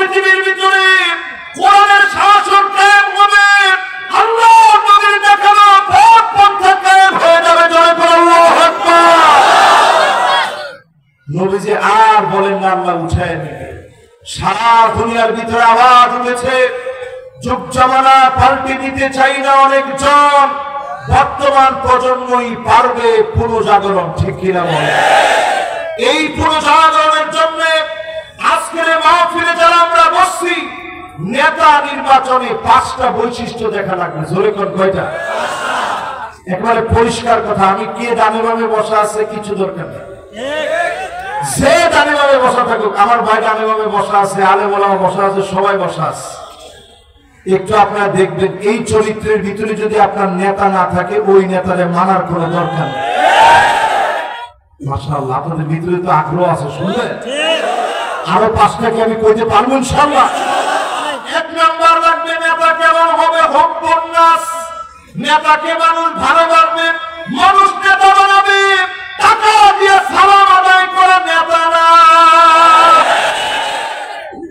পৃথিবীর ভিতরে কোরআনের শাসন কায়েম হবে, আল্লাহর নবীর দেখানো পথ পন্থা কায়েম হয়ে যাবে। জোরে বলো আল্লাহু আকবার। নবীজি আর বলেন না আল্লাহ উঠায় নেবে। সারা দুনিয়ার ভিতরে আওয়াজ উঠেছে, যুগ জামানা পাল্টে দিতে চাই না অনেকজন, বর্তমান প্রজন্মই পারবে পুনর্জাগরণ। ঠিক কিনা বলে? এই পুনর্জাগরণের জন্য আজকের মাহফিলে যারা আমরা বসছি, নেতা নির্বাচনে 5টা বৈশিষ্ট্য দেখা লাগবে। জোরে কোন কয়টা? একেবারে পরিষ্কার কথা, আমি কে ডানে বামে বসা আছে কিছু দরকার নেই। যে ডানে বামে বসা থাকুক, আমার ভাই ডানে বামে বসা আছে, আলেম ওলামা বসা আছে, সবাই বসা আছে। একটু আপনারা দেখবেন এই চরিত্রের ভিতরে যদি আপনার নেতা না থাকে, ওই নেতারে মানার কোনো দরকার নেই। মাশাআল্লাহ, আপনাদের ভিতরে তো আগ্রহ আছে, শুনবেন? আরো 5টাকে আমি কইতে পারবো ইনশাআল্লাহ। 1 নাম্বার লাগবে, নেতা কেমন হবে? হুব্বুন নাস। নেতাকে মানুষ ভালোবাসবে, মানুষ নেতা বানাবে। টাকা দিয়ে সালাম আদায় করা নেতা না।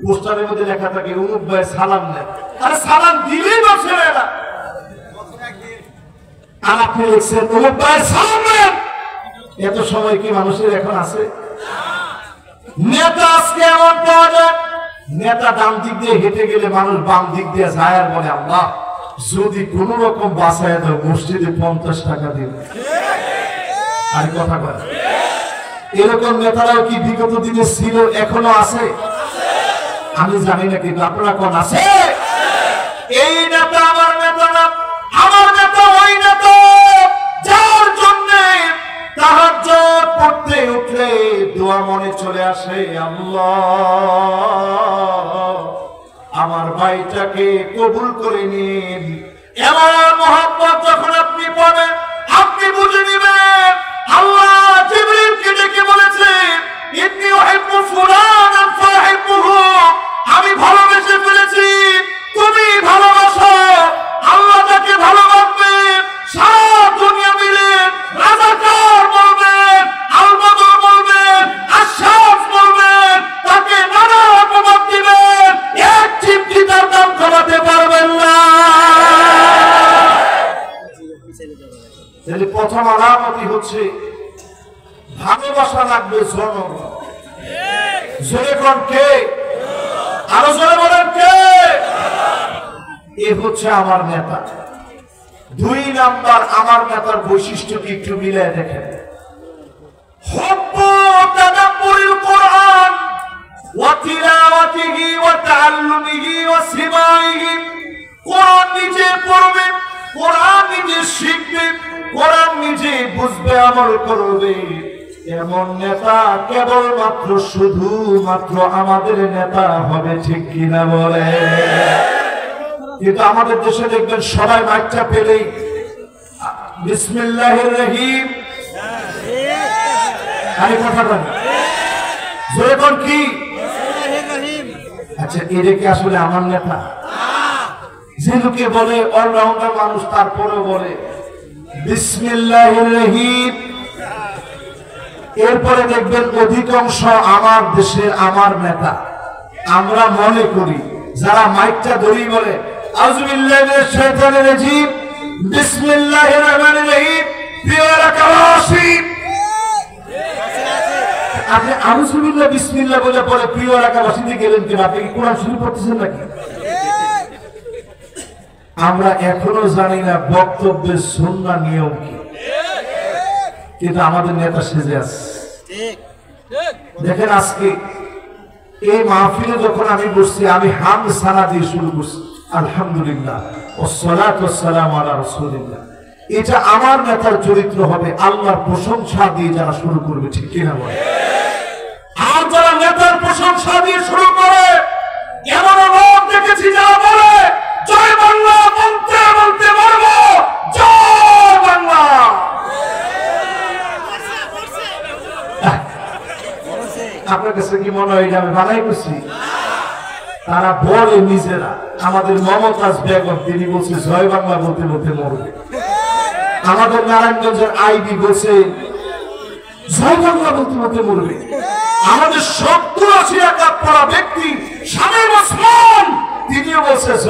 পোস্টারের মধ্যে লেখা থাকে অমুক ভাই সালাম নেন, আরে সালাম দিলেই বসে না। আর আপনি লিখছেন অমুক ভাই সালাম নেন। এত সময় কি মানুষের এখন আছে? নেতা আজকে এমন পাওয়া যায়, নেতা ডান দিক দিয়ে হেঁটে গেলে মানুষ বাম দিক দিয়ে যায় আর বলে আল্লাহ যদি কোন রকম বাঁচায় দাও, মসজিদে 50 টাকা দিন। আর কথা বলে এরকম নেতারাও কি বিগত দিনে ছিল, এখনো আছে? আমি জানি না, কিন্তু আপনারা কোন আছে? এই নেতা আমার নেতা না, আমার নেতা ওই নেতা যার জন্য তাহাজ্জুদ পড়তে উঠলে দোয়া মনে চলে আসে, আল্লাহ আমার ভাইটাকে কবুল করে নিন। এমন মহব্বত যখন আপনি পাবেন, আপনি বুঝে নেবেন আল্লাহ জিবরিলকে ডেকে বলেছে ইন্নী উহিব্বু ফুলানান ফাহিব্বুহু, আমি ভালোবেসে ফেলেছি, তুমি ভালোবাসো। আল্লাহ তাকে ভালোবাসবে, সারা দুনিয়া মিলে রাজাকার বলবেন, আলবদর বলবেন, আশরাফ বলবেন, তাকে নানা অপবাদ দিবেন, এক চিমটি তার দাম কমাতে পারবেন না। তাহলে প্রথম আলামতই হচ্ছে ভালোবাসা লাগবে জনগণ। জোরে কোন কে? আরো জোরে বলেন কে? এ হচ্ছে আমার নেতা। 2 নাম্বার আমার নেতার বৈশিষ্ট্য কি একটু মিলিয়ে দেখেন। হুব্বু তাদাব্বুরিল কুরআন ওয়া তিলাওয়াতিহি ওয়া তাআল্লুমিহি ওয়া সিমাইহি। কোরআন নিজে পড়বে, কোরআন নিজে শিখবে, কোরআন নিজে বুঝবে, আমল করবে। এমন নেতা কেবলমাত্র শুধুমাত্র আমাদের নেতা হবে। ঠিক কিনা বলে? কিন্তু আমাদের দেশে দেখবেন সবাই মাইকটা পেলেই বিসমিল্লাহির রহিম, আরে কথা বলেন জোরে কোন কি? আচ্ছা, এটা কি আসলে আমার নেতা? যে লোকে বলে অলরাউন্ডার মানুষ, তারপরেও বলে বিসমিল্লাহির রহিম, এরপরে দেখবেন অধিকাংশ আমার দেশের আমার নেতা। আমরা মনে করি যারা মাইকটা ধরেই বলে আউযু বিল্লাহি মিনাশ শাইতানির রাজীম বিসমিল্লাহির রহমানির রহিম, প্রিয় এলাকাবাসী, আপনি আউযু বিল্লাহি বিসমিল্লাহ বলে পরে প্রিয় এলাকাবাসী দিয়ে গেলেন কিনা? আপনি কি কোরআন শুরু করতেছেন নাকি? আমরা এখনো জানি না বক্তব্যের সুন্নাহ নিয়ম কি, কিন্তু আমাদের নেতা সেজে আছে। দেখেন আজকে এই মাহফিলে যখন আমি বসছি, আমি হামদ সানা দিয়ে শুরু করছি, আলহামদুলিল্লাহ ওয়াসসালাতু ওয়াসসালামু আলা রাসূলিল্লাহ। এটা আমার নেতার চরিত্র হবে, আল্লাহর প্রশংসা দিয়ে যারা শুরু করবে। ঠিক কিনা বলে? আর যারা নেতার প্রশংসা দিয়ে শুরু করে, এমন লোক দেখেছি যারা বলে জয় বাংলা, বলতে বলতে মরবো, জয় বাংলা। আপনার কাছে কি মনে হয় আমি বানাই করছি? তারা বলে নিজেরা, আমাদের মমতাজ বেগম তিনি বলছে জয় বাংলা বলতে বলতে মরবে। আমাদের নারায়ণগঞ্জের আইবি বলছে জয় বাংলা বলতে বলতে মরবে। আমাদের 70-80 একাত পড়া ব্যক্তি 5.5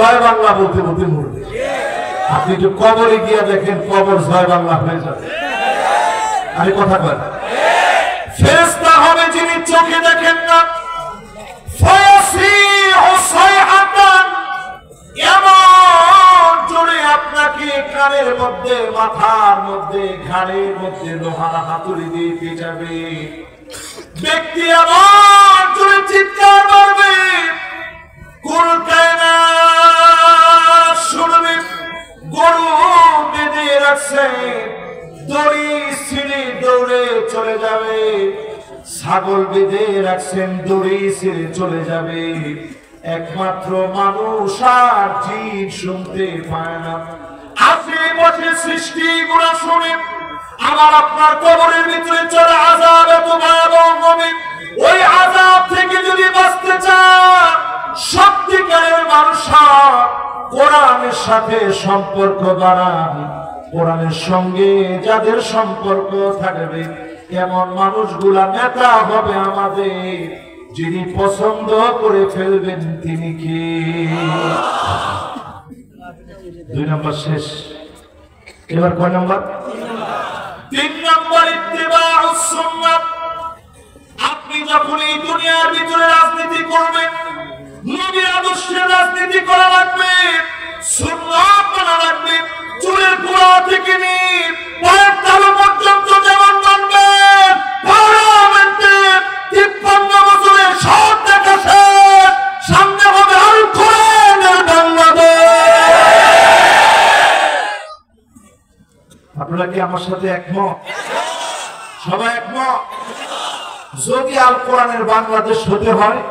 জয় বাংলা বলতে বলতে মরবে। আপনি একটু কবরে গিয়ে দেখেন, কবর জয় বাংলা হয়ে যাবে। আরে কথা বল, ফেরেশতা হবে যিনি চোখে দেখেন না, এমন জোরে আপনাকে কানের মধ্যে, মাথার মধ্যে, ঘাড়ের মধ্যে লোহার হাতুড়ি দিয়ে পেটাবে। ব্যক্তি এমন জোরে চিৎকার করবে, কুল কায়নাত শুনবে। গরু বেঁধে রাখছে, দড়ি ছিঁড়ে দৌড়ে চলে যাবে। ছাগল বেঁধে রাখছেন, দড়ি ছিঁড়ে চলে যাবে। একমাত্র মানুষ আর জিন শুনতে পায় না। আপনি বসে সৃষ্টি গুণা শুনে আমার আপনার কবরের ভিতরে চলে আযাব এত ভয়াবহ হবে। ওই আযাব থেকে যদি বাঁচতে চান, সত্যিকারের মানুষ কোরআনের সাথে সম্পর্ক বাড়ান। কোরআনের সঙ্গে যাদের সম্পর্ক থাকবে, এমন মানুষগুলা নেতা হবে আমাদের, যিনি পছন্দ করে ফেলবেন তিনি কি? 2 নম্বর শেষ। এবার কয় নম্বর? 3 নম্বর, ইত্তিবাউস সুন্নাত। আপনি যখন এই দুনিয়ার ভিতরে রাজনীতি করবেন, নবীর আদর্শের রাজনীতি করা লাগবে, সুন্নাত মানা লাগবে। চুলের গোড়া থেকে নিয়ে পায়ের তালু পর্যন্ত যেমন মানবেন, পার্লামেন্টে 53 বছরের সব দেখা শেষ, সামনে হবে আল কোরআনের বাংলাদেশ। আপনারা কি আমার সাথে একমত? সবাই একমত? যদি আল কোরআনের বাংলাদেশ হতে হয়,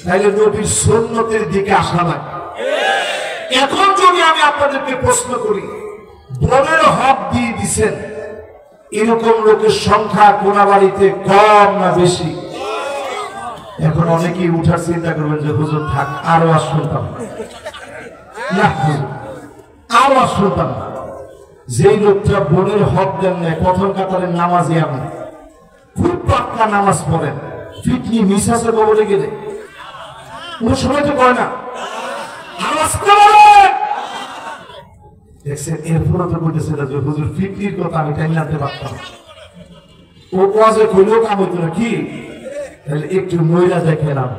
তাহলে নবীর সুন্নতের দিকে আসা লাগে। এখন যদি আমি আপনাদেরকে প্রশ্ন করি, বনের হক দিয়ে দিচ্ছেন, এরকম লোকের সংখ্যা কোন বাড়িতে কম না বেশি? এখন অনেকেই উঠার চিন্তা করবেন যে হুজুর থাক, আরো আর শুনতাম না, আরো আর শুনতাম না। যেই লোকটা বনের হক দেন না, প্রথম কাতারের নামাজি, আপনি খুব পাক্কা নামাজ পড়েন, ফিটনি মিস আছে কবরে গেলে, কোনো সময় তো করে না। দেখছেন, এরপরে তো বলতেছে যে হুজুর ফিটনির কথা আমি টাইম জানতে পারতাম, ও কাজে কইলেও কাম হইতো না কি? তাহলে একটু মহিলা দেখেলাম।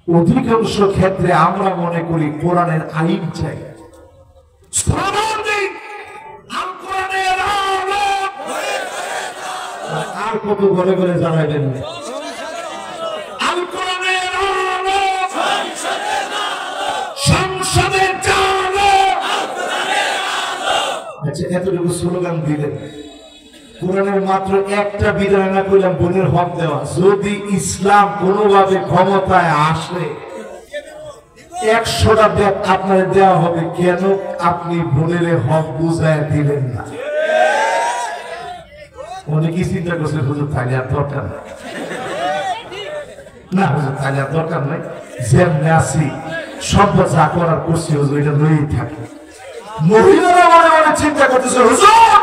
অধিকাংশ ক্ষেত্রে আমরা মনে করি কোরআনের আইন চাই, আর কত ঘরে ঘরে জানাইবেন না। এতটুকু স্লোগান দিলেন, কোরআনের মাত্র একটা বিধান না করলাম, বোনের হক দেওয়া। যদি ইসলাম কোনোভাবে ক্ষমতায় আসে, 100টা ব্যাগ আপনার দেওয়া হবে। কেন আপনি বোনের হক বুঝায় দিলেন না? অনেকেই চিন্তা করছে হুজুর তাহলে আর দরকার নাই, না হুজুর তাহলে আর দরকার নাই, যেমনি আছি সব যা করার করছি হুজুর এটা লইই থাকে। মহিলারা মনে মনে চিন্তা করতেছে, হুজুর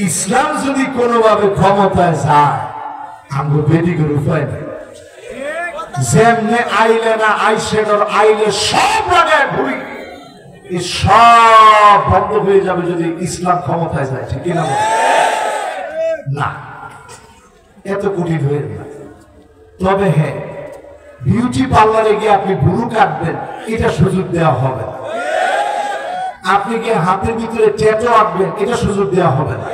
ইসলাম যদি কোনোভাবে ক্ষমতায় যায়, আমরা বেডিকের উপায় নেই। যেমনি আইলে না আইসেডর আইলে সব লাগায় ঘুরি, এই সব বন্ধ হয়ে যাবে যদি ইসলাম ক্ষমতায় যায়, ঠিক না? না, এত কঠিন হয়ে না। তবে হ্যাঁ, বিউটি পার্লারে গিয়ে আপনি ভুরু কাটবেন, এটা সুযোগ দেওয়া হবে না। আপনি কি হাতের ভিতরে ট্যাটু আঁকবেন, এটা সুযোগ দেওয়া হবে না।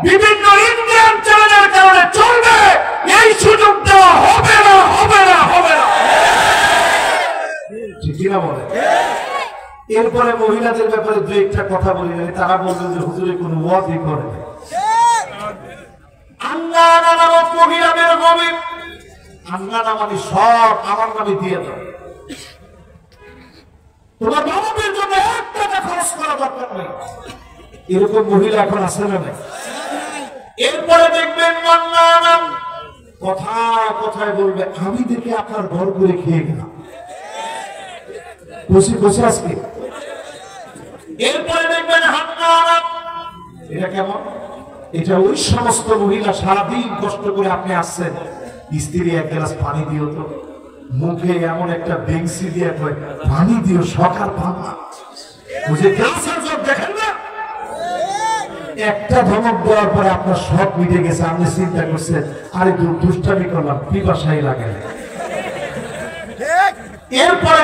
বিভিন্ন ইন্ডিয়ান চ্যানেলের কারণে চলবে, এই সুযোগ দেওয়া হবে না, হবে না, হবে না, ঠিক না বলে? এরপরে মহিলাদের ব্যাপারে দু একটা কথা বলি, তারা বলবেন যে হুজুরে কোনো ওয়াজই করে না। আঙ্গানা নামক মহিলাদের হবে, আঙ্গানা মানে সব আমার নামে দিয়ে দাও, তোমার বাবার জন্য 1 টাকা খরচ করা দরকার নেই। এরকম মহিলা এখন আছে না? এরপরে দেখবেন মান্নান কথায় বলবে, আমি দেখে আপনার ঘর করে খেয়ে গেলাম, খুশি খুশি আজকে। এরপরে দেখবেন হান্নান, এটা কেমন? এটা ওই সমস্ত মহিলা সারাদিন কষ্ট করে আপনি আসছেন, স্ত্রী এক গ্লাস পানি দিও তো, মুখে এমন একটা বেংসি দিয়ে কয় পানি দিও, সকাল পাবা বুঝে গ্লাসের জন্য দেখেন না। একটা ধমক দেওয়ার পরে আপনার সব মিটে গেছে, আপনি চিন্তা করছেন আরে দুষ্টামি করলাম, পিপাসাই লাগে না। এরপরে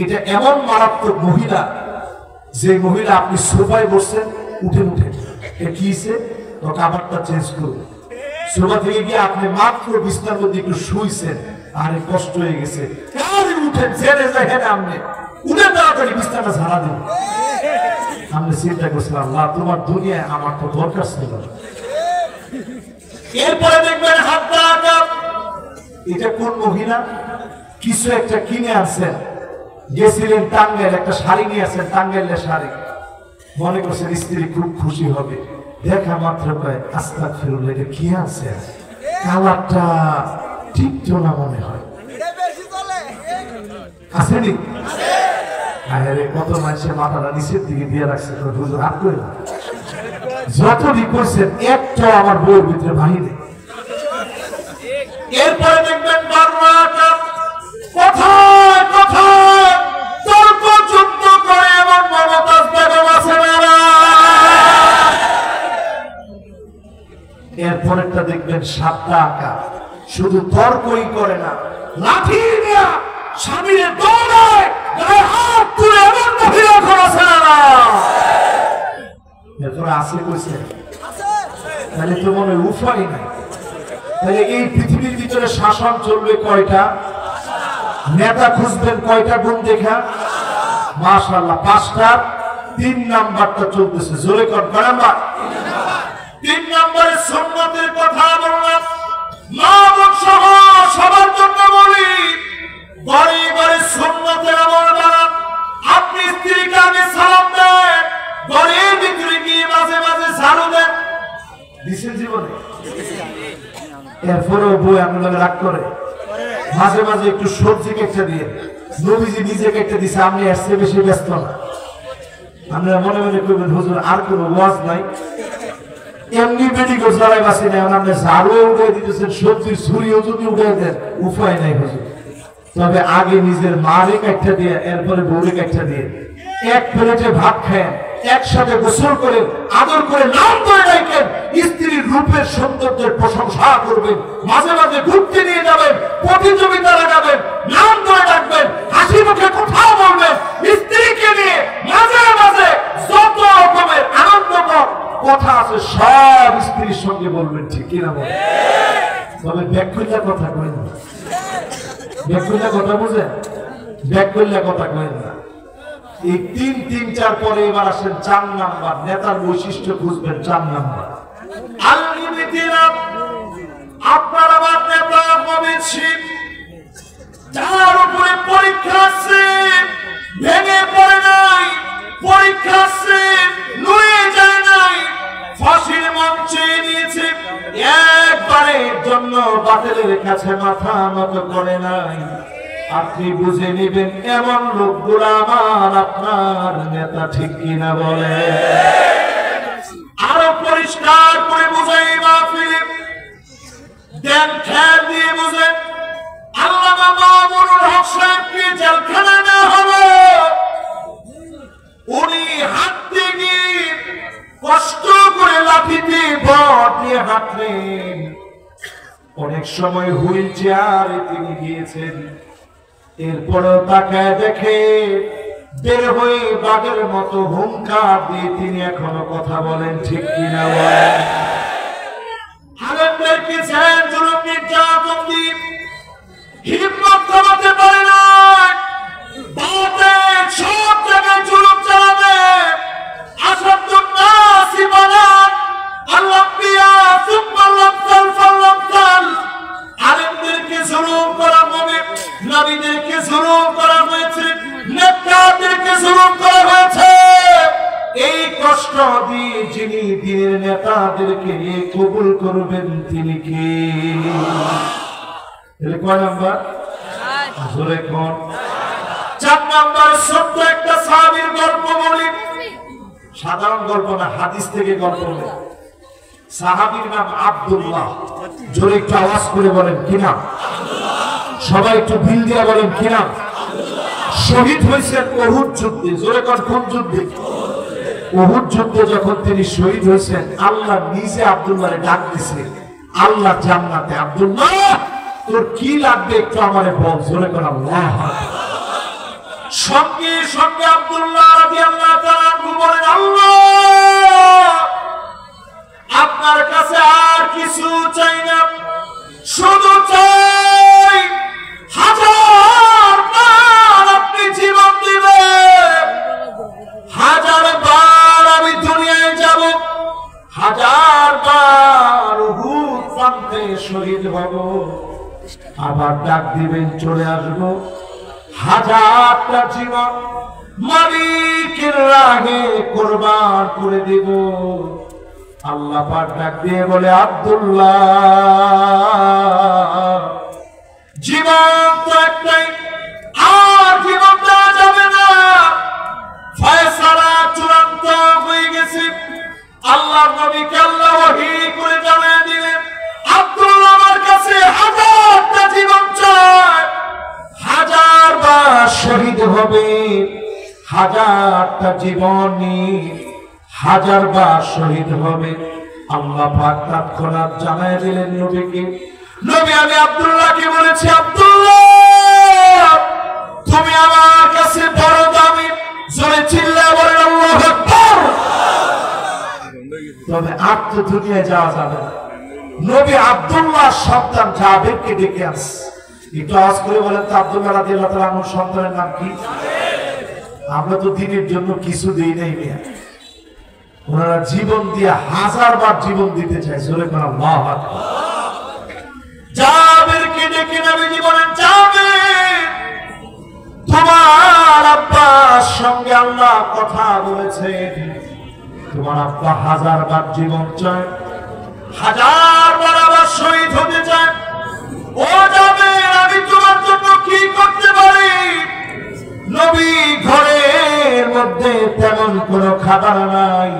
এটা এমন মারাত্মক মহিলা, যে মহিলা আপনি সোফায় বসছেন, উঠেন কিছে তো খাবারটা চেঞ্জ করুন। সোফা থেকে গিয়ে আপনি মাত্র বিছানার মধ্যে একটু শুইছেন, আরে কষ্ট হয়ে গেছে, উঠেন ছেড়ে যায়, আপনি উঠে তাড়াতাড়ি বিছানাটা ঝাড়া দিন। আমি চিন্তা করছিলাম আল্লাহ তোমার দুনিয়ায় আমার তো দরকার ছিল। এরপরে দেখবেন এটা কোন মহিলা কিছু একটা কিনে আনছেন, গেছিলেন টাঙ্গাইল, একটা শাড়ি নিয়ে আসেন, টাঙ্গাইলের শাড়ি, মনে করছেন স্ত্রী খুব খুশি হবে, দেখা মাত্র কয় আস্তাগফিরুল্লাহ, এটা কি আছে, কালারটা ঠিক তো না মনে হয়, আসেনি? কত মানুষের মাথাটা নিচের দিকে দিয়ে রাখছে, হুজুর হাত করে না, যতই করছেন একটা আমার বউর ভিতরে বাহিরে। এরপরে দেখবেন কথায় কথায় তর্ক যুদ্ধ করে এমন মমতাজ বেগম আছে না। এরপরেরটা দেখবেন সাতটা আঁকা, শুধু তর্কই করে না, লাঠি নিয়ে স্বামীর দৌড়ায়, গায়ে হাত তুলে এমন মহিলা আছে না। এরপরে আছে কইছে, তাহলে তো মনে উপায় নাই। তাহলে এই পৃথিবীর ভিতরে শাসন চলবে কয়টা, নেতা খুঁজবেন কয়টা, গুণ দেখা মাশাআল্লাহ 5টা। 3 নাম্বারটা চলতেছে, জোরে কর নাম্বার 3 নম্বরে সুন্নতের কথা বললাম, মা বোন সহ সবার জন্য বলি, বাড়ি বাড়ি সুন্নতের আমল বানান। আপনি স্ত্রীকে আগে সালাম দেন, ঘরের ভিতরে গিয়ে মাঝে মাঝে ঝাড়ু দেন, দিছেন জীবনে? এরপরেও বই আপনার রাগ করে, মাঝে মাঝে একটু সবজি কেটে দিয়ে, নবীজি নিজে কেটে দিছে, আপনি আসছে বেশি ব্যস্ত না। আপনারা মনে মনে করবেন হুজুর আর কোন ওয়াজ নাই, এমনি মেডিকেল চড়াই বাসি নাই, আপনি ঝাড়ু উঠে দিতেছেন, সবজির ছুরিও যদি উঠে দেন, উপায় নাই হুজুর। তবে আগে নিজের মারে কাটটা দিয়ে, এরপরে বউরে কাটটা দিয়ে, এক প্লেটে ভাত খায়, একসাথে গোসল করে আদর করে নাম ধরে ডাকেন, স্ত্রীর রূপের সৌন্দর্যের প্রশংসা করবেন, মাঝে মাঝে ঘুরতে নিয়ে যাবেন, প্রতিযোগিতা লাগাবেন, নাম ধরে ডাকবেন, হাসি মুখে কথা বলবেন, স্ত্রীকে নিয়ে মাঝে মাঝে যত রকমের আনন্দকর কথা আছে সব স্ত্রীর সঙ্গে বলবেন, ঠিক কিনা বলেন? তবে ব্যাকুল্যা কথা কইেন না, ব্যাকুল্যা কথা বুঝেন, ব্যাকুল্যা কথা কইেন না। এই 3, 3, 4 পরে এবার আসেন 4 নাম্বার, নেতার বৈশিষ্ট্য খুঁজবেন 4 নাম্বার। আপনার আমার নেতা হবে শিব, যার উপরে পরীক্ষা আছে, ভেঙে পড়ে নাই, পরীক্ষা আছে, নুয়ে যায় নাই, ফাঁসির মঞ্চে নিয়েছে, একবারের জন্য বাতিলের কাছে মাথা নত করে নাই। আপনি বুঝে নিবেন এমন লোকগুলো আমার আপনার নেতা, ঠিক কিনা বলে? আরো পরিষ্কার করে বুঝাই মাহফিলে দেন, খেয়াল দিয়ে বুঝেন। আল্লামা মামুনুল হক সাহেবকে জেলখানায় নেওয়া হলো, উনি হাঁটতে গিয়ে কষ্ট করে লাঠিতে বট দিয়ে হাঁটলেন, অনেক সময় হুইল চেয়ারে তিনি গিয়েছেন। এরপরেও তাকায় দেখে বের হয়ে বাঘের মতো হুঙ্কার দিয়ে তিনি এখনো কথা বলেন, ঠিক কিনা বলেন? আলেমদেরকে জুলুম নির্যাতন দিয়ে হিম্মত কমাতে পারে না, সব জায়গায় জুলুম চালাবে। আসাদুন নাসি বানান আল-আম্বিয়া সুম্মা লামসাল ফালামসাল। আলেমদেরকে জুলুম করা হবে, নবীদেরকে জুলুম করা হয়েছে, নেতাদেরকে জুলুম করা হয়েছে। এই কষ্ট দিয়ে যিনি দিনের নেতাদেরকে কবুল করবেন তিনি কে? তাহলে কয় নাম্বার? জোরে কোন? 4 নাম্বার। ছোট্ট একটা সাহাবীর গল্প বলি, সাধারণ গল্প না, হাদিস থেকে গল্প বলি। সাহাবীর নাম আব্দুল্লাহ। জোরে একটু আওয়াজ করে বলেন কি নাম? সবাই একটু দিল দিয়ে বলেন কি নাম? শহীদ হয়েছেন উহুদ যুদ্ধে। জোরে কোন যুদ্ধে? উহুদ যুদ্ধে যখন তিনি শহীদ হয়েছেন, আল্লাহ নিজে আব্দুল্লাহরে ডাক দিছে আল্লাহ জান্নাতে। আব্দুল্লাহ তোর কি লাগবে একটু আমারে বল। জোরে কোন আল্লাহ। সঙ্গে সঙ্গে আব্দুল্লাহ রাদিয়াল্লাহু তাআলা বলেন, আল্লাহ আপনার কাছে আর কিছু চাই না, শুধু চাই 1000 বার আপনি জীবন দিবেন, 1000 বার আমি দুনিয়ায় যাব, 1000 বার উহুদ প্রান্তে শহীদ হব, আবার ডাক দিবেন চলে আসবো, 1000টা জীবন মালিকের রাহে কুরবান করে দেব। আল্লাহ পাক ডাক দিয়ে বলে, আব্দুল্লাহ জীবন তো একটাই, আর জীবন দেওয়া যাবে না, ফয়সালা চূড়ান্ত হয়ে গেছে। আল্লাহর নবীকে আল্লাহ ওহী করে জানিয়ে দিলেন, আব্দুল্লাহ আমার কাছে 1000টা জীবন চায়, 1000 বার শহীদ হবে, 1000টা জীবনী 1000 বার শহীদ হবে। আল্লাহ পাক তৎক্ষণাৎ জানিয়ে দিলেন নবীকে। নবী আমি আব্দুল্লাহকে বলেছি, আব্দুল্লাহ তুমি আমার কাছে বড় দামি। জোরে চিল্লায়ে বলেন আল্লাহু আকবার। তবে আর তো দুনিয়ায় যাওয়া যাবে না। নবী আব্দুল্লাহ সন্তান জাবেরকে ডেকে আসছে। একটু আওয়াজ করে বলেন তো, আব্দুল্লাহ রাদিয়াল্লাহু তাআলা আনহু সন্তানের নাম কি? আমরা তো দিনের জন্য কিছু দেই নাই মিয়া, ওনারা জীবন দিয়ে 1000 বার জীবন দিতে চায়। জোরে কোন আল্লাহু আকবার। জাবেরকে ডেকে নবীজি বলেন, জাবের তোমার আব্বার সঙ্গে আল্লাহ কথা বলেছেন, তোমার আব্বা 1000 বার জীবন চায়, 1000 বার আবার শহীদ হতে চায়। ও জাবের আমি তোমার জন্য কি করতে পারি? নবী ঘরের মধ্যে তেমন কোনো খাবার নাই,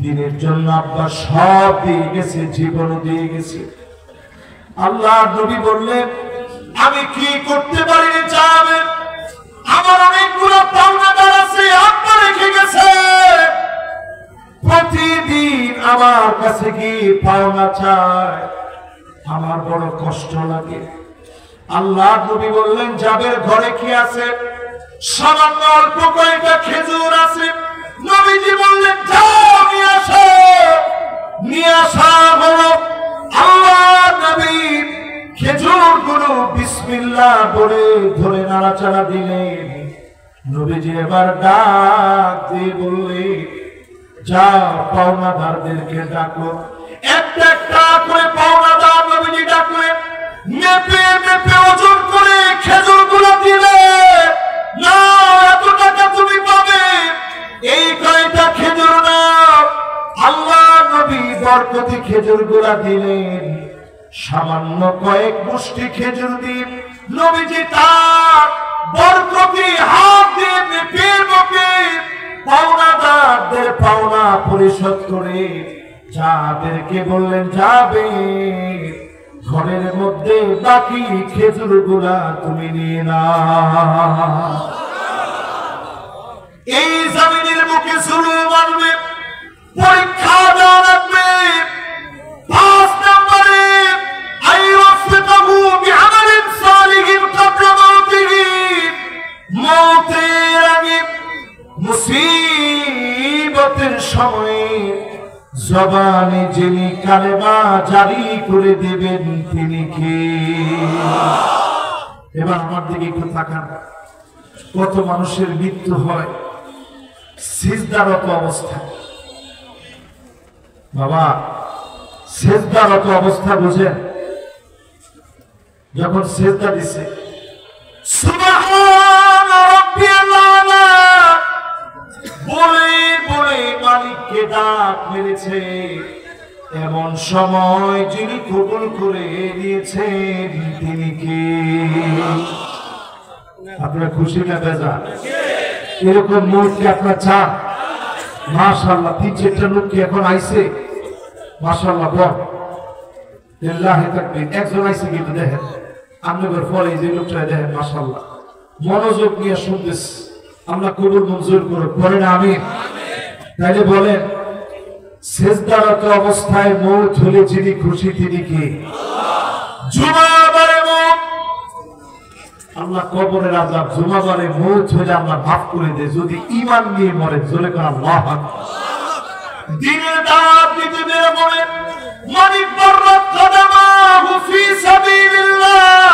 দিনের জন্য আব্বা সব দিয়ে গেছে, জীবন দিয়ে গেছে। আল্লাহ নবী বললেন, আমি কি করতে পারি জাবের? আমার অনেকগুলো পাওনাদার আছে, আব্বা রেখে গেছে, প্রতিদিন আমার কাছে কি পাওনা চায়, আমার বড় কষ্ট লাগে। আল্লাহ নবী বললেন, জাবের ঘরে কি আছে? সামান্য অল্প কয়েকটা খেজুর আছে। নবীজি বললেন, যাও নিয়ে আসো। নিয়ে আসা হলো। আল্লাহ নবী খেজুরগুলো বিসমিল্লাহ বলে ধরে নাড়াচাড়া দিলেন। নবীজি এবার ডাক দিয়ে বললেন, যাও পাওনাদারদেরকে ডাকো। একটা একটা করে পাওনাদার নবীজি ডাকলেন, মেপে মেপে ওজন করে খেজুরগুলো দিলে, না এত টাকা তুমি পাবে, এই কয়টা খেজুর নাও। আল্লাহ নবী বরকতি খেজুরগুলো দিলেন। সামান্য কয়েক মুষ্টি খেজুর দিয়ে নবীজি তার বরকতি হাত দিয়ে মেপে মেপে পাওনাদারদের পাওনা পরিশোধ করে যাদেরকে বললেন, যাবে ঘরের মধ্যে বাকি খেজুরগুলা তুমি নিয়ে নাও। এই জমিনের মুখে জুলুম আনবে, পরীক্ষা দেওয়া লাগবে। 5 নম্বরে আইওয়াসফিতাহু বিআমালিন সালিহিন ক্বাবলা মাউতিহি, মওতের আগে মুসিবতের সময়ে জবানে যিনি কালেমা জারি করে দেবেন তিনি কে? এবার আমার দিকে একটু তাকান। কত মানুষের মৃত্যু হয় সিজদারত অবস্থায়। বাবা সিজদারত অবস্থা বুঝেন? যখন সিজদা দিছে সুবহান রাব্বিয়াল আলা বলে বলে মালিককে ডাক মেরেছে, এমন সময় যিনি কবুল করে নিয়েছেন তিনি কে? আপনারা খুশি না বেজার? এরকম লোক কি আপনারা চান? মাশাআল্লাহ 3-4টা লোক কি এখন আইছে? মাশাআল্লাহ বল লিল্লাহি তাকবীর। একজন আইছে কিন্তু দেখেন আপনাদের ফলে যে লোকটা দেখেন মাশাআল্লাহ মনোযোগ নিয়ে শুনতেছ, আমরা কবুল মঞ্জুর করে পড়েন আমিন। তাইলে বলেন সেজদারত অবস্থায় মউত হলে যিনি খুশি তিনি কে? জুমাবারে মউত। আল্লাহ কবরের আযাব জুমাবারে মউত হলে আল্লাহ মাফ করে দেয় যদি ঈমান নিয়ে মরে। জোরে করে আল্লাহু আকবার। দিনের দাওয়াত দিতে বের করে মানি বররাত কদমাহু ফি সাবিলিল্লাহ,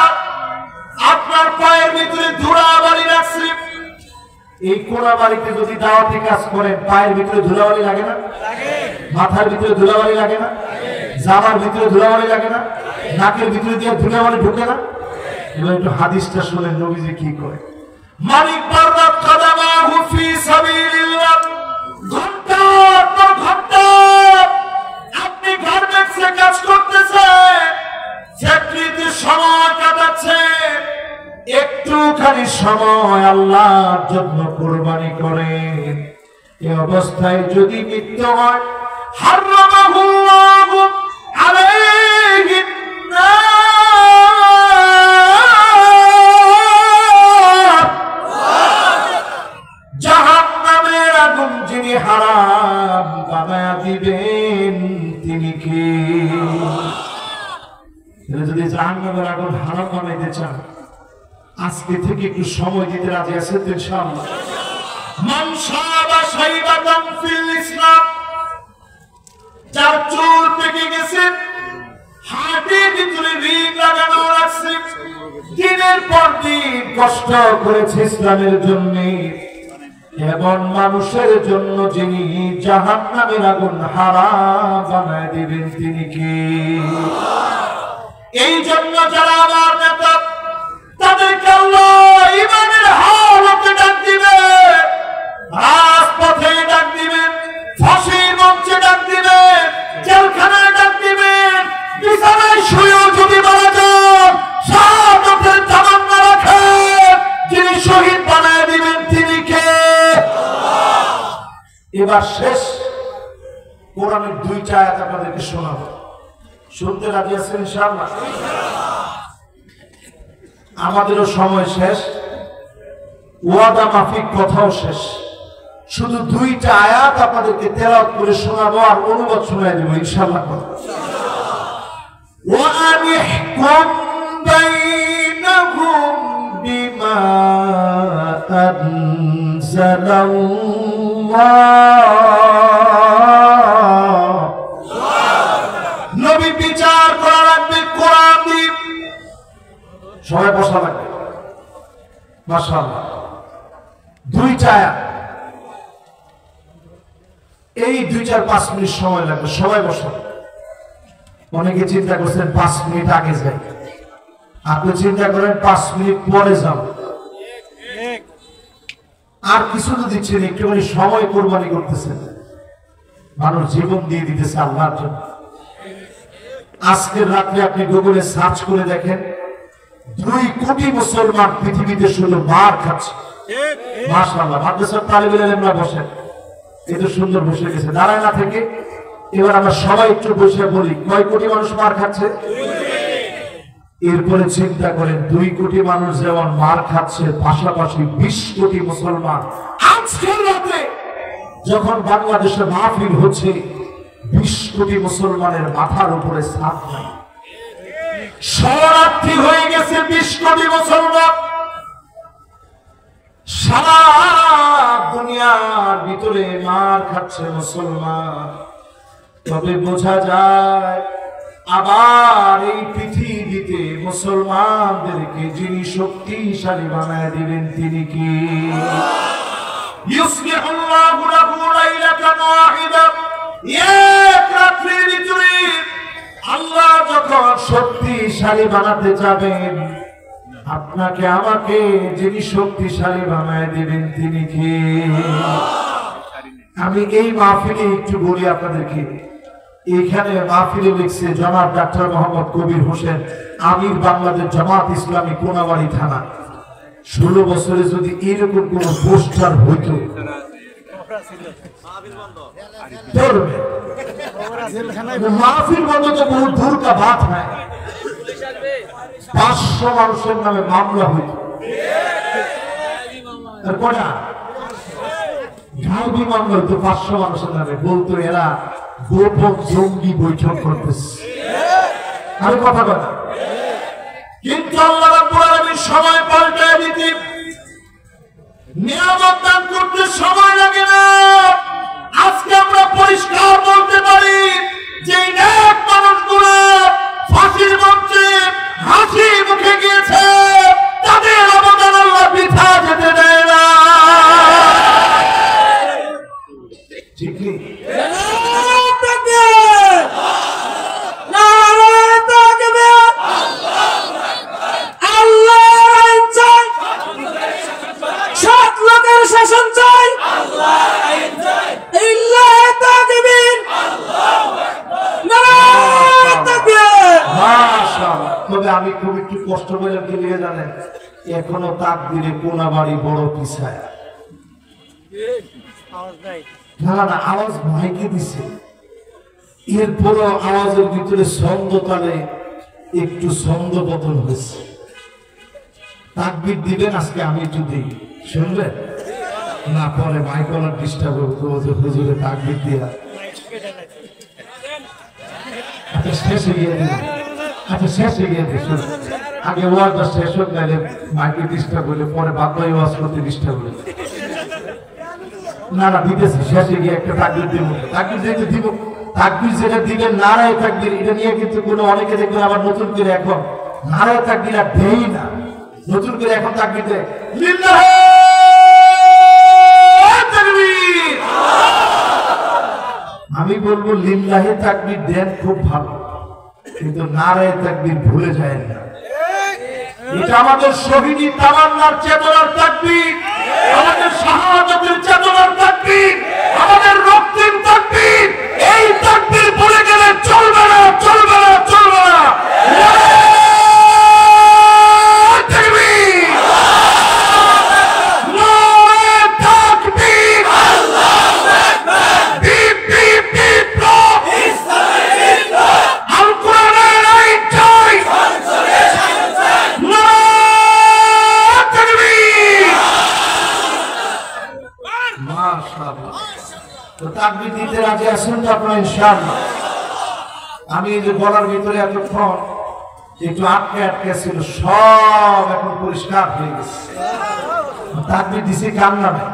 আপনার পায়ের ভিতরে ধুলাবালি রাখছে। এই কোলাবাড়িতে যদি দাওয়াতি কাজ করেন পায়ের ভিতরে ধুলাবালি লাগে না? মাথার ভিতরে ধুলাবালি লাগে না? জামার ভিতরে ধুলাবালি লাগে না? নাকের ভিতরে দিয়ে ধুলাবালি ঢোকে না? এবার একটু হাদিসটা শুনেন নবীজি কি করে। মালিক বররাত কদমাহু ফি সাবিলিল্লাহ, ঘন্টা পর ঘন্টা আপনি গার্মেন্টসে কাজ করতেছেন, ফ্যাক্টরিতে সময় কাটাচ্ছেন, একটুখানি সময় আল্লাহর জন্য কুরবানি করেন। এই অবস্থায় যদি মৃত্যু হয় হারামাহুল্লাহু আলাইহিন নার, জাহান্নামের আগুন যিনি হারাম বানায়া দিবেন তিনি কে? যদি জাহান্নামের আগুন হারাম বানাইতে চান আজকে থেকে একটু সময় দিতে রাজি আছেন তো ইনশাআল্লাহ? মান শাবা শাইবাতান ফিল ইসলাম, যার চুল পেকে গেছে, হাতের ভিতরে রিং লাগানো আছে, দিনের পর দিন কষ্ট করেছে ইসলামের জন্য, এমন মানুষের জন্য যিনি জাহান্নামের আগুন হারাম বানায় দিবেন তিনি কে? এই জন্য যারা আমার নেতা তাদেরকে আল্লাহ ঈমানের হালতে ডাক দিবে, রাজপথে ডাক দিবেন, ফাঁসির মঞ্চে ডাক দিবেন, জেলখানায় ডাক দিবেন, বিছানায় শুয়েও যদি মারা যান শাহাদাতের তামান্না রাখেন, যিনি শহীদ বানায় দিবেন তিনি কে? এবার শেষ কোরআনের দুইটা আয়াত আপনাদেরকে শোনাবো, শুনতে রাজি আছেন ইনশাআল্লাহ? আমাদেরও সময় শেষ, ওয়াদা মাফিক কথাও শেষ, শুধু দুইটা আয়াত আপনাদেরকে তেলাওয়াত করে শোনাবো আর অনুবাদ শোনায় দেব ইনশাআল্লাহ। ওয়া আনিহকুম বাইনাহুম বিমা আনজালাল্লাহ, নবী বিচার করা লাগবে কোরআন দিয়ে। সবাই বসা লাগবে মাশাআল্লাহ। দুইটা আয়াত, এই 2-4-5 মিনিট সময় লাগবে, সবাই বসা। অনেকে চিন্তা করছেন 5 মিনিট আগে যাই, আপনি চিন্তা করেন 5 মিনিট পরে যান। আর কিছু তো দিচ্ছেন, একটুখানি সময় কোরবানি করতেছেন, মানুষ জীবন দিয়ে দিতেছে আল্লাহর জন্য। আজকের রাত্রে আপনি গুগলে সার্চ করে দেখেন 2 কোটি মুসলমান পৃথিবীতে শুধু মার খাচ্ছে। মাশাআল্লাহ, মাদ্রাসার তালিবুল ইলমরা বসেন, এই তো সুন্দর বসে গেছে দাঁড়ায় না থেকে। এবার আমরা সবাই একটু বসে বলি কয় কোটি মানুষ মার খাচ্ছে? এরপরে চিন্তা করেন 2 কোটি মানুষ যেমন মার খাচ্ছে, পাশাপাশি 20 কোটি মুসলমান আজকের রাতে যখন বাংলাদেশে মাহফিল হচ্ছে 20 কোটি মুসলমানের মাথার উপরে ছাদ নাই। শরণার্থী হয়ে গেছে 20 কোটি মুসলমান, সারা দুনিয়ার ভিতরে মার খাচ্ছে মুসলমান। তবে বোঝা যায় আবার এই পৃথিবীতে মুসলমানদেরকে যিনি শক্তিশালী বানায় দিবেন তিনি কি? ইউসলিহুল্লাহু লাহু লাইলাতান ওয়াহিদা, এক রাত্রির ভিতরে আল্লাহ যখন শক্তিশালী বানাতে যাবেন আপনাকে আমাকে, যিনি শক্তিশালী বানায় দিবেন তিনি কি? আমি এই মাহফিলে একটু বলি আপনাদেরকে, এখানে মাহফিলে লিখছে জনাব ডাক্তার মোহাম্মদ কবির হোসেন, আমির বাংলাদেশ জামাত ইসলামী কোনাবাড়ি থানা। 16 বছরে যদি এরকম কোন পোস্টার হইতো মাহফিল বন্ধ তো বহু দূর কা বাত হ্যায়। 500 মানুষের নামে মামলা হইত, আর কটা গাইবি মামলা হইতো 500 মানুষের নামে। বলতো এরা গোপন জঙ্গি বৈঠক করতেছে, আর কথা কথা। কিন্তু আল্লাহ রাব্বুল আলামিন সময় পাল্টায় দিতে, নিয়ামত দান করতে সময় লাগে না। আজকে আমরা পরিষ্কার বলতে পারি যে নেক মানুষগুলো ফাঁসির মঞ্চে হাসি মুখে গিয়েছে, তাদের অবদান আল্লাহ বৃথা যেতে দেয় না। ঠিক কি? শাসন চাই, তবে আমি খুব একটু কষ্ট করে লিখে জানেন, এখনো তাকবীরে কোনা বাড়ি বড় পিছায়। না না, আওয়াজ ভাইকে দিছে, এরপরও আওয়াজের ভিতরে ছন্দ তালে একটু ছন্দ বদল হয়েছে। তাকবীর দিবেন আজকে, আমি একটু দিই, শুনবেন না? পরে মাইকলার ডিস্টার্ব হুজুরে তাকবীর দিয়া আচ্ছা শেষে গিয়ে দিন, আচ্ছা শেষে গিয়ে দিন। আগে ওয়াজটা শেষ হোক, নাহলে মাইকে ডিস্টার্ব হলে পরে বাধ্য ওয়াজ করতে ডিস্টার্ব হলে। না না, দিতেছি, শেষে গিয়ে একটা তাকবীর দিব। তাকবীর যেটা দিব, তাকবীর যেটা দিবেন নারায়ে তাকবীর, এটা নিয়ে কিন্তু কোনো অনেকে দেখবেন আবার নতুন করে এখন নারায়ে তাকবীর আর দেই না, নতুন করে এখন তাকবীর দেয় লিল্লাহি তাকবীর। আমি বলবো লিল্লাহি তাকবীর দেন, খুব ভালো, কিন্তু নারায়ে তাকবীর ভুলে যায় না। এটা আমাদের শহীদি তামান্নার চেতনার তাকবীর, আমাদের শাহাদাতের চেতনার তাকবীর, আমাদের রক্তিম তাকবীর। এই তাকবীর ভুলে গেলে চলবে না, চলবে না, চলবে না। তাকবীর দিতে রাজি আছেন তো আপনারা ইনশাআল্লাহ? আমি এই যে গলার ভিতরে এতক্ষণ একটু আটকে আটকে ছিল, সব এখন পরিষ্কার হয়ে গেছে। তাকবীর দিছি কার নামে?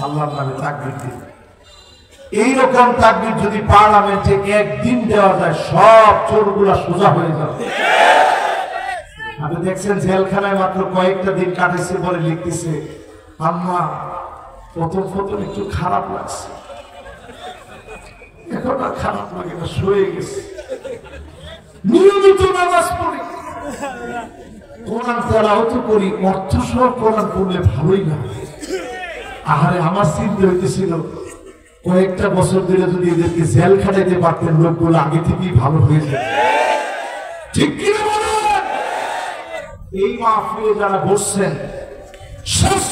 আল্লাহর নামে তাকবীর দিই। এইরকম তাকবীর যদি পার্লামেন্টে একদিন দেওয়া যায়, সব চোরগুলা সোজা হয়ে যাবে। আপনি দেখছেন জেলখানায় মাত্র কয়েকটা দিন কাটাইছে বলে লিখতেছে, আম্মা প্রথম প্রথম একটু খারাপ লাগছে, এখন আর খারাপ লাগে না, শুয়ে গেছে। নিয়মিত নামাজ পড়ি, কোরআন তেলাওয়াত করি, অর্থ সহ কোরআন পড়লে ভালোই লাগে। আহারে, আমার চিন্তা হইতেছিল কয়েকটা বছর ধরে যদি এদেরকে জেল খাটাইতে পারতেন, লোকগুলো আগে থেকেই ভালো হয়ে যেত। ঠিক কিনা বলেন? এই মাহফিলে যারা বসছেন, শেষ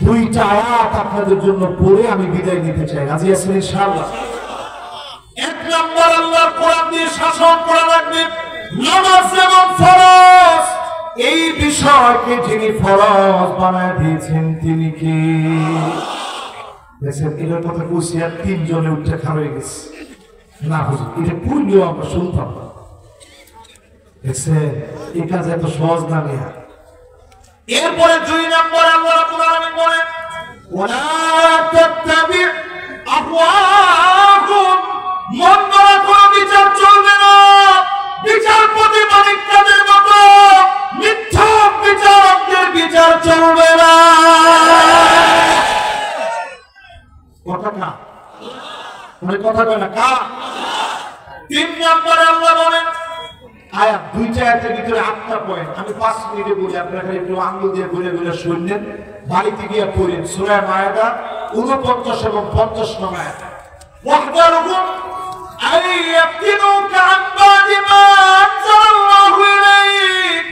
দুইটা আয়াত আপনাদের জন্য পড়ে আমি বিদায় নিতে চাই। রাজি আছেন ইনশাআল্লাহ? এক নম্বর, আল্লাহর কোরআন দিয়ে শাসন করা লাগবে। নামাজ এবং ফরজ, এই বিষয়কে যিনি ফরজ বানায় দিয়েছেন তিনি কে? দেখছেন, এটার কথা কইছি আর 3 জনে উঠে খাড়া হয়ে গেছে। না হুজুর, এটা পড়লেও আমরা শুনতাম না। দেখছেন, এই কাজ এত সহজ না নিয়া। এরপরে 2 নম্বর, আল্লাহ রাব্বুল আলামিন বলেন, ওয়ালা তাত্তাবি আহওয়াহুম, মন গড়া কোনো বিচার চলবে না। বিচারপতি মানিকদের মতো মিথ্যা বিচারকদের বিচার চলবে না। কথা না, মানে কথা কয় না কা? 3 নম্বরে আল্লাহ বলেন, আয়াত 2টা আয়াতের ভিতরে 8টা পয়েন্ট, আমি 5 মিনিটে বলি, আপনারা একটু আঙ্গুল দিয়ে ঘুরে ঘুরে শুনলেন, বাড়িতে গিয়ে পড়েন। সূরা মায়েদা 49 এবং 50 নং আয়াত। ওয়াহদারুকুম আইয়াফতিনুকা আন বাদি মা আনজালাল্লাহু ইলাইক,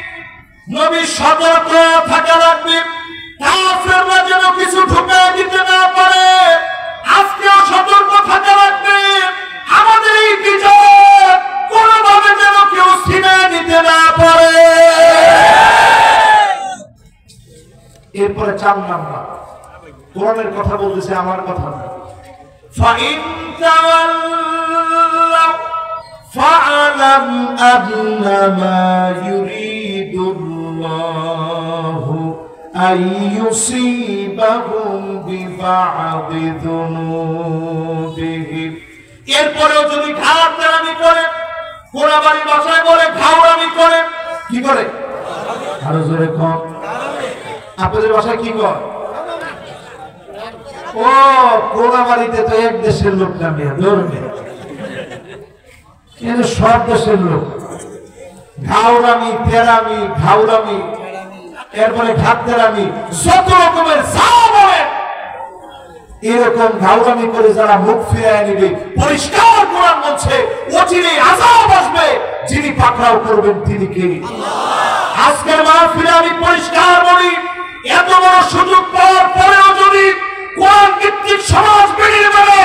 নবী সতর্ক থাকা লাগবে, কাফেররা যেন কিছু ঢুকায় দিতে না পারে। আজকেও সতর্ক থাকা লাগবে। জানলাম না। কোরআনের কথা বলতেছে, আমার কথা না। فَإِن تَوَلَّوْا فَاعْلَمْ أَنَّمَا يُرِيدُ اللَّهُ أَن يُصِيبَهُم بِبَعْضِ ذُنُوبِهِمْ। এরপরেও যদি ঘাড়তারামি করে, কোরআনী ভাষায় বলে ঘাওড়ামি করে, কি করে? আরো জোরে কম। আপনাদের ভাষায় কি কয়? ও কোরআবাড়িতে তো এক দেশের লোক নামিয়া ধরবে, কিন্তু সব দেশের লোক। ঘাওড়ামি, তেরামি, ঘাওড়ামি, এরপরে ঘাটতেরামি, যত রকমের এরকম ঘাওড়ামি করে যারা মুখ ফিরিয়ে নিবে, পরিষ্কার কোরআন বলছে অচিরেই আযাব আসবে, যিনি পাকড়াও করবেন তিনি কে? আজকের মাহফিলে আমি পরিষ্কার বলি, এত বড় সুযোগ পাওয়ার পরেও যদি কোরআন ভিত্তিক সমাজ বেরিয়ে যাবে,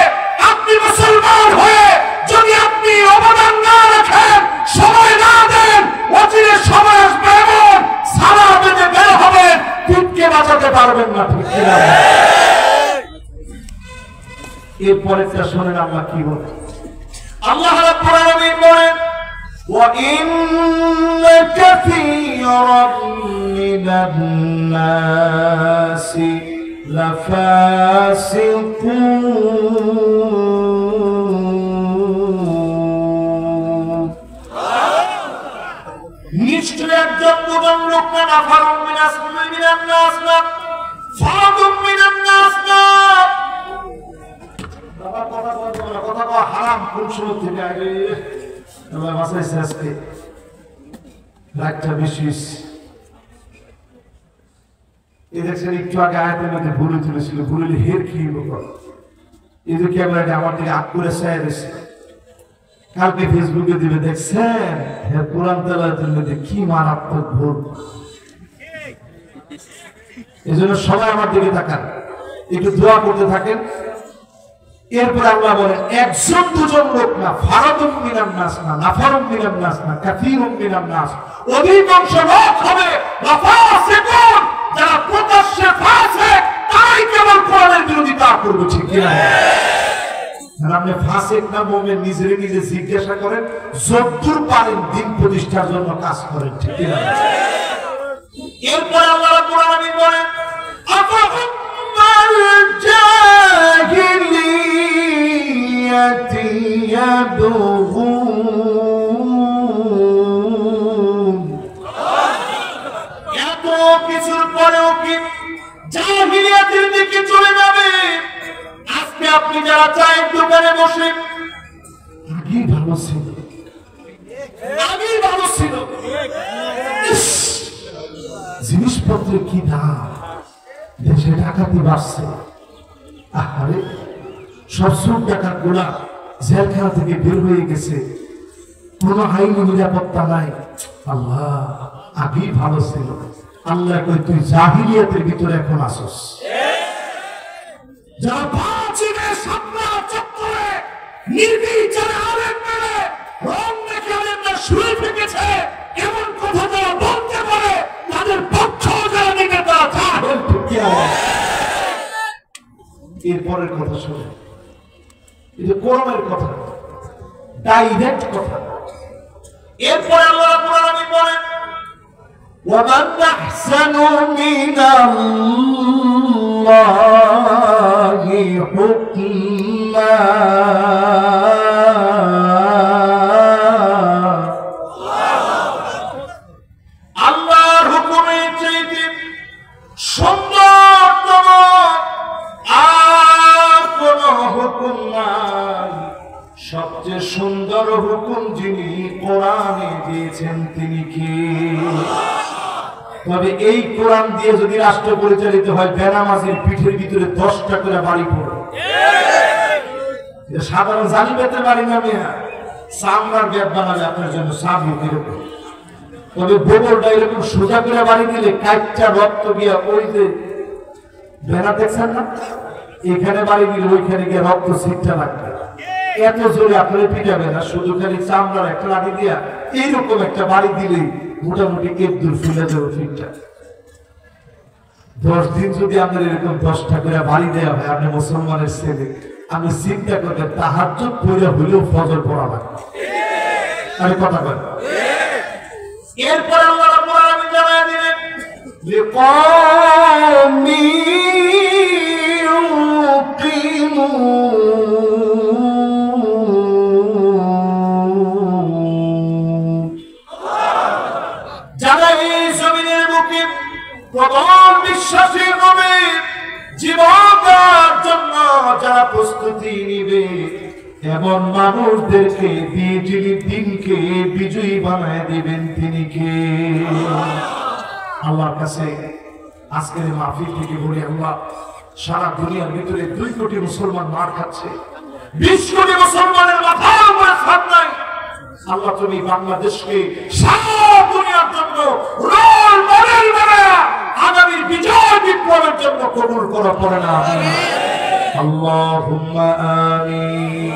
আপনি মুসলমান হয়ে যদি আপনি অবদান না রাখেন, সময় না দেন, অচিরে সময় আসবে এমন সারা বেঁধে বের হবেন, পিঠকে বাঁচাতে পারবেন না। ঠিক কিনা? এরপরেরটা শোনেন আল্লাহ কি বলে। আল্লাহ রাব্বুল আলামিন বলেন, وَإِنَّ كَثِيرًا مِنَ النَّاسِ لَفَاسِقُونَ। নিশ্চয় একজন দুজন লোক না, নাফারুম মিনাস মিনান নাস না, ফারাদুম মিনান নাস না। বাবা কথা বলবো না, কথা কওয়া হারাম। কোন সময় থেকে আগে আল্লাহ বাঁচাইছে, আজকে রাতটা বেশি। এই দেখছেন একটু আগে আয়াতের মধ্যে ভুলে তুলেছিল, ভুলে হের খেয়ে বল, এই যে ক্যামেরাটা আমার দিকে আগ করে চাই দিয়েছে। কালকে ফেসবুকে দিলে দেখছেন কোরআন তেলাওয়াতের মধ্যে কি মারাত্মক ভুল। এই জন্য সবাই আমার দিকে তাকান, একটু দোয়া করতে থাকেন। এরপর আল্লাহ বলেন, একজন দুজন লোক না, ফারাদুম মিনান নাস না, নাফারুম মিনান নাস না, কাসীরুম মিনান নাস, অধিকাংশ লোক হবে ফাসিকুন, যারা প্রকাশ্যে ফাসিক, তারাই কেবল কোরআনের বিরোধিতা করবে। ঠিক কি না? আপনি ফাসিক না মুমিন নিজেরে নিজে জিজ্ঞাসা করেন, যতদূর পারেন দিন প্রতিষ্ঠার জন্য কাজ করেন। ঠিক কি না? এরপর আল্লাহ রাব্বুল আলামিন বলেন, আফাহুম্মাল জাহিলিয়াতি ইয়াবগুন। এত কিছুর পরেও কি জাহিলিয়াতের দিকে চলে যাবে? আজকে আপনি যারা চায়ের দোকানে বসে, আগেই ভালো ছিল, আগেই ভালো ছিল, জিনিসপত্রের কি দাম, দেশে ডাকাতি বাড়ছে, আরে সব সুদ ডাকাত গুলা জেলখানা থেকে বের হয়ে গেছে, কোনো আইনি নিরাপত্তা নাই। আল্লাহ আগেই ভালো ছিল। আল্লাহ কই তুই জাহিলিয়াতের ভিতরে এখন আসস। যারা বাজিবে সাপলা চক্করে নির্বিচারে আলেম মেরে রং দেখে আলেমরা শুয়ে ফেকেছে, এমন কথা যারা বলতে পারে, তাদের পক্ষ যারা নিবে তারা জাহেল। ঠিক কি? এরপরের কথা শুনে, এই যে কোরআনের কথা, ডাইরেক্ট কথা। এরপরে আল্লাহ রাব্বুল আলামিন বলেন, وَمَنْ أَحْسَنُ مِنَ اللَّهِ حُكْمًا আল্লাহর হুকুমের চাইতে সুন্দরতম আর কোন হুকুম নাই। সবচেয়ে সুন্দর হুকুম যিনি কোরআনে দিয়েছেন তিনি কি? তবে এই কোরআন দিয়ে যদি রাষ্ট্র পরিচালিত হয়, বেনামাজির পিঠের ভিতরে 10টা করে বাড়ি পড়ে। সাধারণ জালি পেতে পারি না, মেয়া চামড়ার ব্যাগ বানালে আপনার জন্য সাবি এরকম। তবে গোবরটা এরকম সোজা করে বাড়ি দিলে কাইটটা রক্ত গিয়া ওই যে বেনা দেখছেন না, এখানে বাড়ি দিলে ওইখানে গিয়ে রক্ত ছিটটা লাগবে। এত জোরে আপনার পিটাবে না, শুধু খালি চামড়ার একটা লাঠি দিয়া এইরকম একটা বাড়ি দিলেই মোটামুটি 1 দূর ফুলে যাবে ফিটটা। 10 দিন যদি আমাদের এরকম 10টা করে বাড়ি দেওয়া হয়, আপনি মুসলমানের ছেলে, আমি চিন্তা করতে তাহাজ্জুদ পড়ে হইলেও ফজর পড়া লাগবে। আমি কথা বল। এরপর আল্লাহ রাব্বুল আলামিন জানায় দিলেন লিকাওমি ইউকিমুন, যারা এই জমিনের বুকে প্রবল বিশ্বাসী হবে, জীবন দেওয়ার জন্য যারা প্রস্তুতি নিবে, এমন মানুষদেরকে দিয়ে যিনি দিনকে বিজয়ী বানায় দিবেন তিনি কে? আল্লাহর কাছে আজকের মাহফিল থেকে বলি, আল্লাহ সারা দুনিয়ার ভিতরে 2 কোটি মুসলমান মার খাচ্ছে, 20 কোটি মুসলমানের মাথার উপরে ছাদ নাই। আল্লাহ তুমি বাংলাদেশকে সারা দুনিয়ার জন্য রোল মডেল বানায়া আগামী বিজয় বিপ্লবের জন্য কবুল করো, পড়ে না আমিন। আল্লাহুম্মা আমিন।